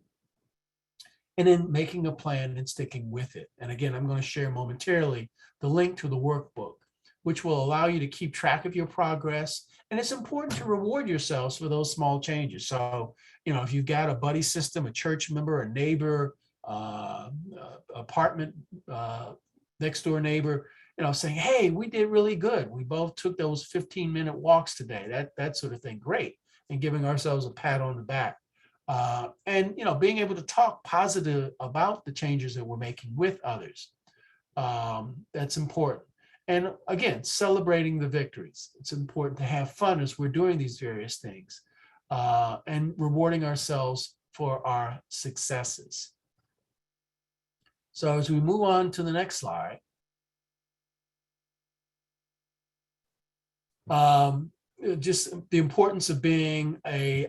And then making a plan and sticking with it. And again, I'm going to share momentarily the link to the workbook, which will allow you to keep track of your progress. And it's important to reward yourselves for those small changes. So, if you've got a buddy system, a church member, a neighbor, apartment, next door neighbor, saying, hey, we did really good. We both took those 15-minute walks today, that sort of thing. Great. And giving ourselves a pat on the back. And being able to talk positive about the changes that we're making with others. That's important. And again, celebrating the victories. It's important to have fun as we're doing these various things, and rewarding ourselves for our successes. So as we move on to the next slide, just the importance of being a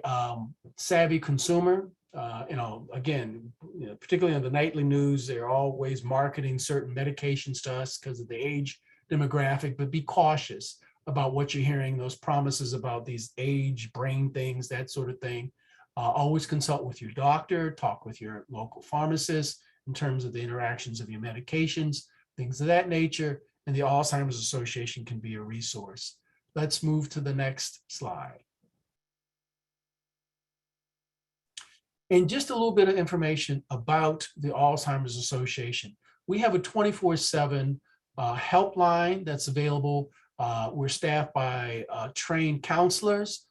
savvy consumer. Again, particularly on the nightly news, they're always marketing certain medications to us because of the age demographic, but be cautious about what you're hearing, those promises about these age, brain things, that sort of thing. Always consult with your doctor, talk with your local pharmacist in terms of the interactions of your medications, things of that nature, and the Alzheimer's Association can be a resource. Let's move to the next slide. And just a little bit of information about the Alzheimer's Association. We have a 24/7 helpline that's available. We're staffed by trained counselors.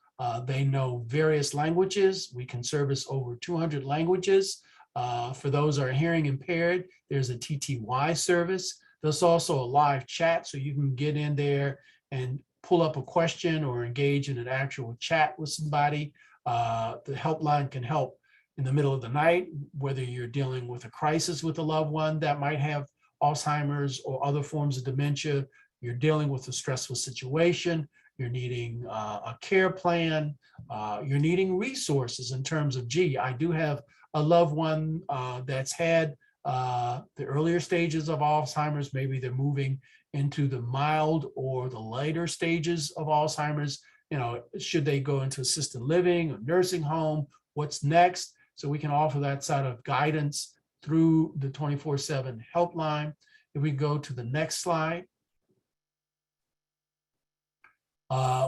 They know various languages. We can service over 200 languages. For those who are hearing impaired, there's a TTY service. There's also a live chat, so you can get in there and pull up a question or engage in an actual chat with somebody. The helpline can help in the middle of the night, whether you're dealing with a crisis with a loved one that might have Alzheimer's or other forms of dementia, you're dealing with a stressful situation, you're needing a care plan, you're needing resources in terms of, gee, I do have a loved one that's had the earlier stages of Alzheimer's, maybe they're moving into the mild or the later stages of Alzheimer's, should they go into assisted living or nursing home, what's next? So we can offer that sort of guidance through the 24/7 helpline. If we go to the next slide,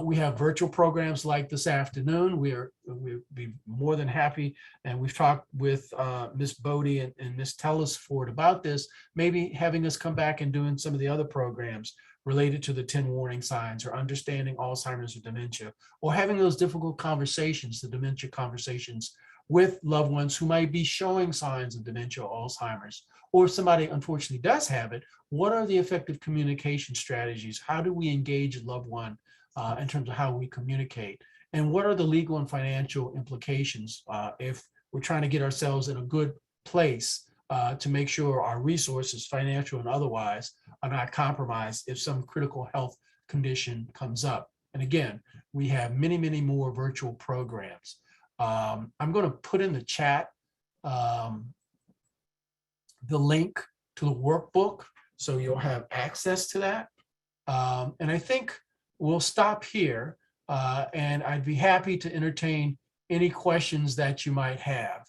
we have virtual programs like this afternoon. We'd be more than happy, and we've talked with Ms. Bodie and Ms. Tellisford about this, maybe having us come back and doing some of the other programs related to the 10 warning signs or understanding Alzheimer's or dementia, or having those difficult conversations, the dementia conversations with loved ones who might be showing signs of dementia or Alzheimer's, or if somebody unfortunately does have it, what are the effective communication strategies? How do we engage a loved one in terms of how we communicate? And what are the legal and financial implications if we're trying to get ourselves in a good place to make sure our resources, financial and otherwise, are not compromised if some critical health condition comes up? And again, we have many, many more virtual programs. I'm going to put in the chat the link to the workbook, so you'll have access to that. And I think we'll stop here, and I'd be happy to entertain any questions that you might have.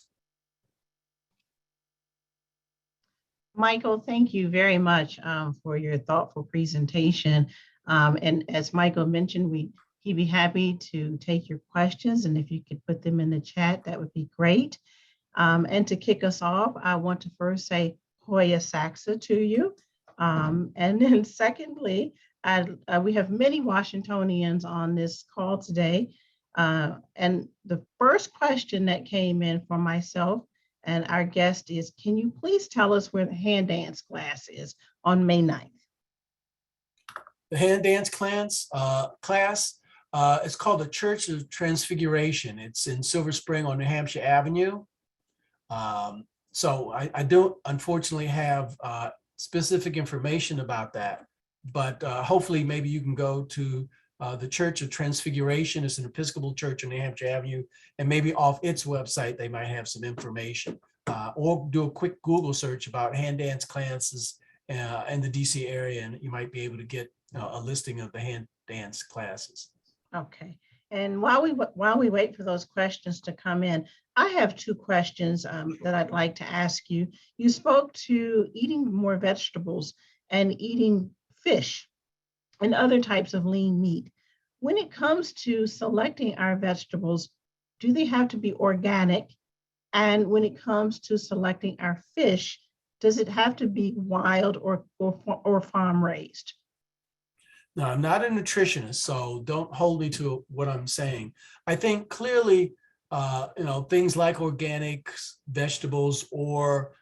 Michael, thank you very much for your thoughtful presentation. And as Michael mentioned, he'd be happy to take your questions, and if you could put them in the chat, that would be great. And to kick us off, I want to first say Hoya Saxa to you. And then secondly, we have many Washingtonians on this call today. And the first question that came in from myself and our guest is, can you please tell us where the hand dance class is on May 9th? The hand dance class, it's called the Church of Transfiguration. It's in Silver Spring on New Hampshire Avenue. So I don't unfortunately have specific information about that, but hopefully maybe you can go to the Church of Transfiguration. It's an Episcopal church on New Hampshire Avenue, and maybe off its website, they might have some information. Or do a quick Google search about hand dance classes in the DC area, and you might be able to get a listing of the hand dance classes. Okay. And while we wait for those questions to come in, I have two questions that I'd like to ask you. You spoke to eating more vegetables and eating fish and other types of lean meat. When it comes to selecting our vegetables, do they have to be organic? And when it comes to selecting our fish, does it have to be wild or farm raised? Now, I'm not a nutritionist, so don't hold me to what I'm saying. I think clearly, things like organic vegetables or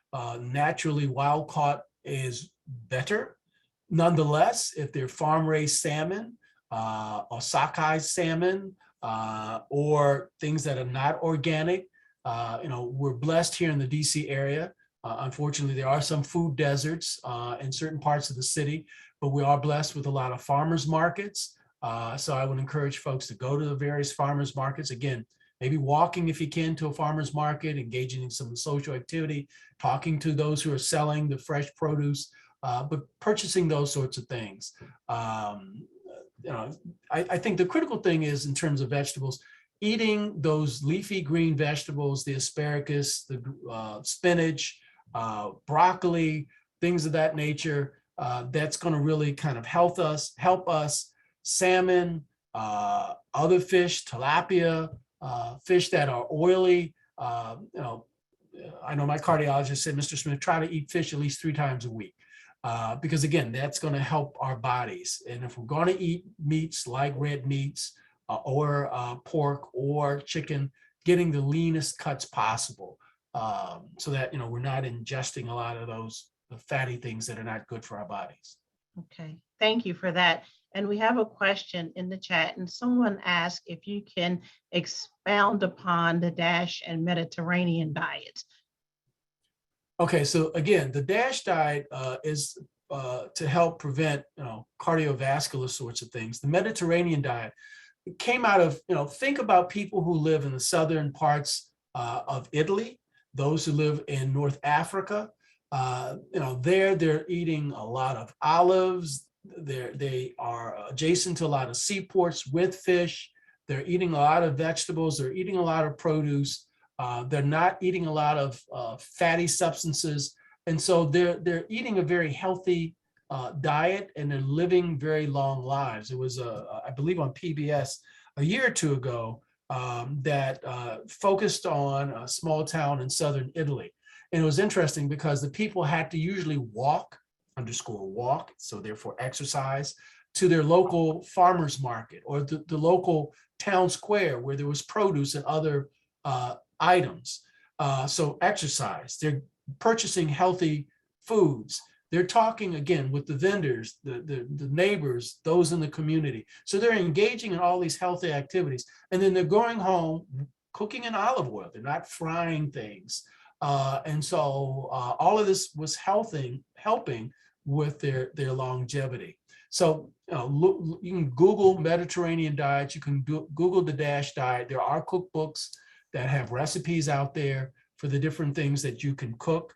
naturally wild caught is better. Nonetheless, if they're farm raised salmon or sockeye salmon or things that are not organic, we're blessed here in the DC area. Unfortunately, there are some food deserts in certain parts of the city, but we are blessed with a lot of farmers markets. So I would encourage folks to go to the various farmers markets. Again, maybe walking if you can to a farmer's market, engaging in some social activity, talking to those who are selling the fresh produce, but purchasing those sorts of things. I think the critical thing is in terms of vegetables, eating those leafy green vegetables, the asparagus, the spinach, broccoli, things of that nature. That's going to really kind of help us. Salmon, other fish, tilapia, fish that are oily. I know my cardiologist said, Mr. Smith, try to eat fish at least 3 times a week. Because again, that's going to help our bodies. And if we're going to eat meats like red meats or pork or chicken, getting the leanest cuts possible so that, we're not ingesting a lot of those fatty things that are not good for our bodies. Okay, thank you for that. And we have a question in the chat, and someone asked if you can expound upon the DASH and Mediterranean diets. Okay, so again, the DASH diet is to help prevent, cardiovascular sorts of things. The Mediterranean diet came out of, think about people who live in the southern parts of Italy, those who live in North Africa. They're eating a lot of olives. They are adjacent to a lot of seaports with fish. They're eating a lot of vegetables. They're eating a lot of produce. They're not eating a lot of fatty substances. And so they're eating a very healthy diet, and they're living very long lives. It was, I believe on PBS a year or two ago that focused on a small town in southern Italy. And it was interesting because the people had to usually walk, so therefore exercise, to their local farmer's market or the local town square where there was produce and other items. So exercise, they're purchasing healthy foods. They're talking again with the vendors, the neighbors, those in the community. So they're engaging in all these healthy activities. And then they're going home, cooking in olive oil. They're not frying things. And so all of this was helping with their longevity. So you can Google Mediterranean diets. You can Google the DASH diet. There are cookbooks that have recipes out there for the different things that you can cook.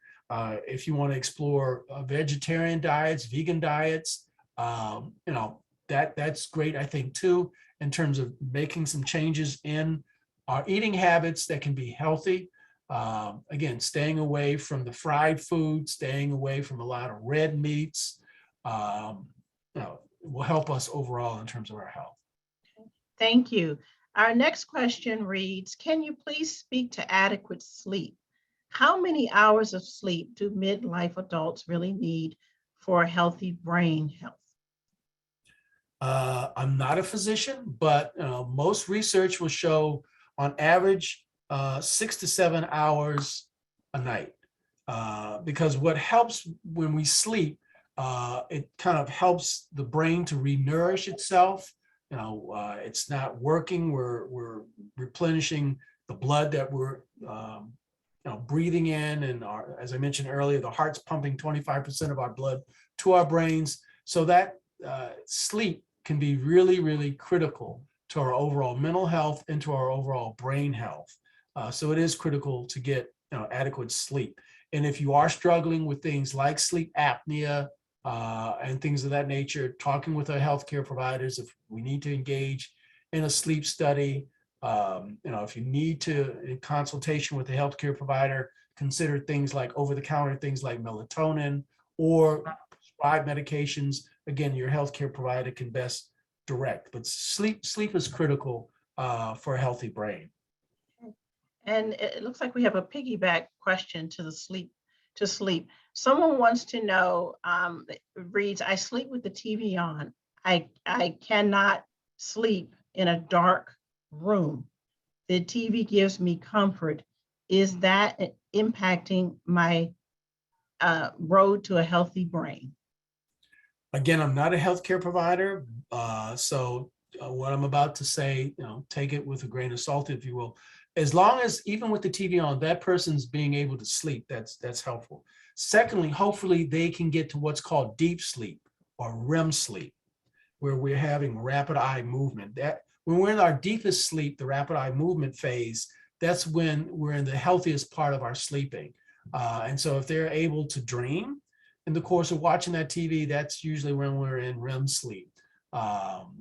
If you want to explore vegetarian diets, vegan diets, that's great, I think, too, in terms of making some changes in our eating habits that can be healthy. Again, staying away from the fried food, staying away from a lot of red meats, will help us overall in terms of our health. Thank you. Our next question reads, can you please speak to adequate sleep? How many hours of sleep do midlife adults really need for a healthy brain health? I'm not a physician, but most research will show on average 6 to 7 hours a night. Because what helps when we sleep, it kind of helps the brain to re-nourish itself. It's not working. We're replenishing the blood that we're breathing in, and as I mentioned earlier, the heart's pumping 25% of our blood to our brains. So that sleep can be really, really critical to our overall mental health and to our overall brain health. So it is critical to get adequate sleep. And if you are struggling with things like sleep apnea and things of that nature, talking with our healthcare providers, if we need to engage in a sleep study, if you need to, in consultation with a healthcare provider, consider things like over-the-counter things like melatonin or prescribed medications. Again, your healthcare provider can best direct, but sleep is critical for a healthy brain. And it looks like we have a piggyback question to sleep. Someone wants to know, it reads, I sleep with the TV on. I cannot sleep in a dark room. The TV gives me comfort. Is that impacting my road to a healthy brain? Again, I'm not a healthcare provider, so what I'm about to say, take it with a grain of salt, if you will. As long as, even with the TV on, that person's being able to sleep, that's helpful. Secondly, hopefully they can get to what's called deep sleep or REM sleep, where we're having rapid eye movement. That when we're in our deepest sleep, the rapid eye movement phase, that's when we're in the healthiest part of our sleeping. And so if they're able to dream in the course of watching that TV, that's usually when we're in REM sleep.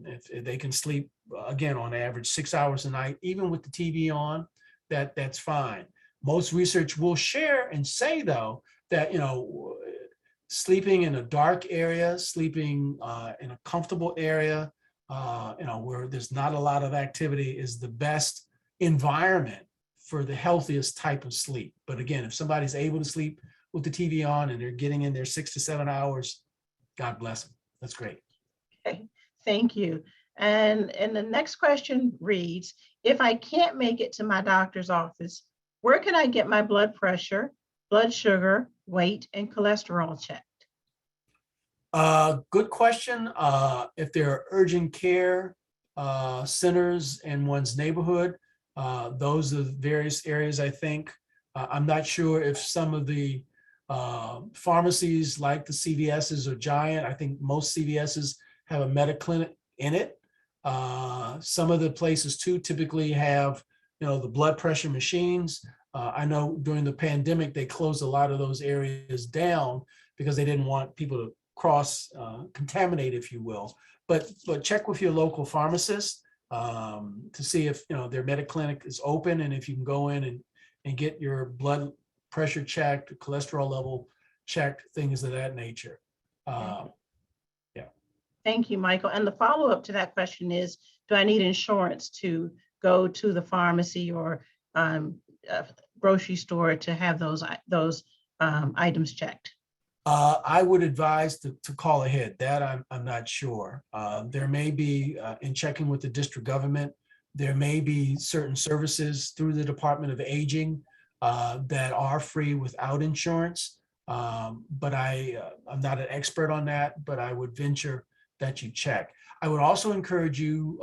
If they can sleep, again, on average 6 hours a night, even with the TV on, that's fine. Most research will share and say, though, that sleeping in a dark area, sleeping in a comfortable area, where there's not a lot of activity, is the best environment for the healthiest type of sleep. But again, if somebody's able to sleep with the TV on and they're getting in their 6 to 7 hours, God bless them. That's great. Okay, thank you. And the next question reads, if I can't make it to my doctor's office, where can I get my blood pressure, blood sugar, weight, and cholesterol checked? Good question. If there are urgent care centers in one's neighborhood, those are various areas, I think. I'm not sure if some of the pharmacies like the CVS's or Giant, I think most CVS's have a Mediclinic in it. Some of the places too typically have, the blood pressure machines. I know during the pandemic, they closed a lot of those areas down because they didn't want people to cross contaminate, if you will. But check with your local pharmacist to see if their Mediclinic is open, and if you can go in and get your blood pressure checked, cholesterol level checked, things of that nature. Thank you, Michael. And the follow-up to that question is, do I need insurance to go to the pharmacy or grocery store to have those items checked? I would advise to call ahead. That I'm not sure. There may be, in checking with the district government, there may be certain services through the Department of Aging that are free without insurance. But I'm not an expert on that, but I would venture that you check. I would also encourage you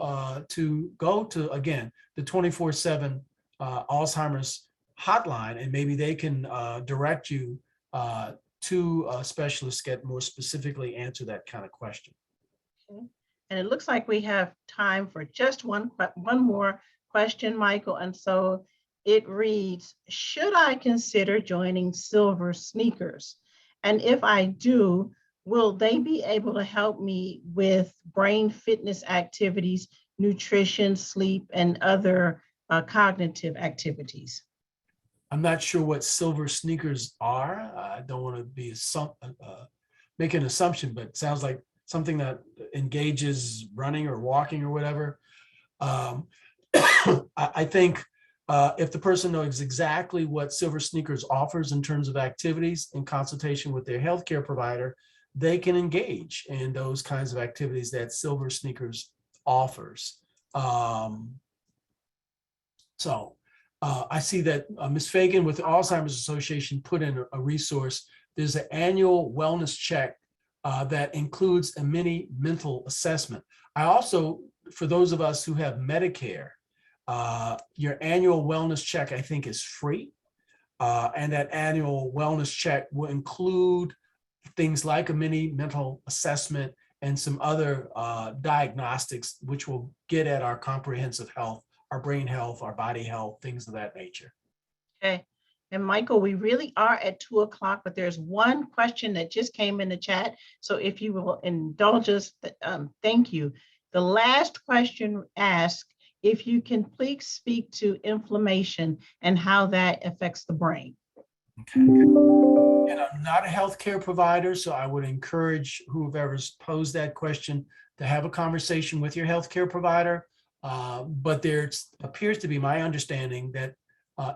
to go to, again, the 24/7 Alzheimer's hotline, and maybe they can direct you to specialists get more specifically answer that kind of question. Okay. And it looks like we have time for just one more question, Michael. And so it reads, should I consider joining Silver Sneakers? And if I do, will they be able to help me with brain fitness activities, nutrition, sleep, and other cognitive activities? I'm not sure what Silver Sneakers are. I don't want to be make an assumption, but it sounds like something that engages running or walking or whatever. I think if the person knows exactly what Silver Sneakers offers in terms of activities in consultation with their healthcare provider, they can engage in those kinds of activities that Silver Sneakers offers. I see that Ms. Fagan with the Alzheimer's Association put in a resource. There's an annual wellness check that includes a mini mental assessment. I also, for those of us who have Medicare, your annual wellness check, I think, is free. And that annual wellness check will include things like a mini mental assessment and some other diagnostics, which will get at our comprehensive health, our brain health, our body health, things of that nature. Okay. And Michael, we really are at 2:00, but there's one question that just came in the chat. So if you will indulge us, thank you. The last question asks if you can please speak to inflammation and how that affects the brain. Okay. And I'm not a healthcare provider, so I would encourage whoever's posed that question to have a conversation with your healthcare provider. But there appears to be my understanding that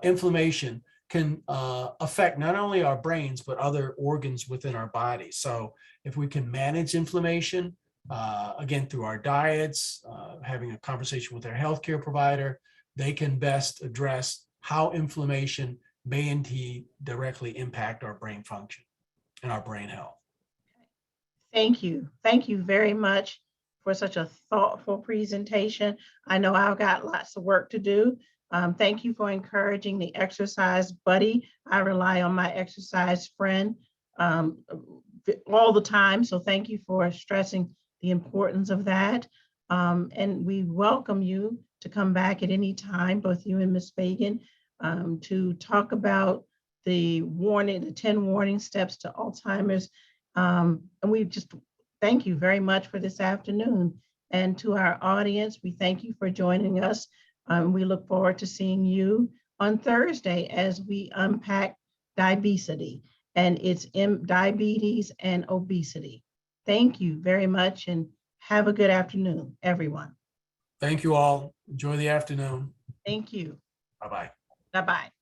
inflammation can affect not only our brains, but other organs within our body. So if we can manage inflammation, again, through our diets, having a conversation with our healthcare provider, they can best address how inflammation may indeed directly impact our brain function and our brain health. Thank you. Thank you very much for such a thoughtful presentation. I know I've got lots of work to do. Thank you for encouraging the exercise buddy. I rely on my exercise friend all the time. So thank you for stressing the importance of that. And we welcome you to come back at any time, both you and Ms. Fagan, to talk about the 10 warning steps to Alzheimer's. And we just thank you very much for this afternoon. And to our audience, we thank you for joining us. We look forward to seeing you on Thursday as we unpack diabetes, and it's diabetes and obesity. Thank you very much and have a good afternoon, everyone. Thank you all. Enjoy the afternoon. Thank you. Bye-bye. Bye-bye.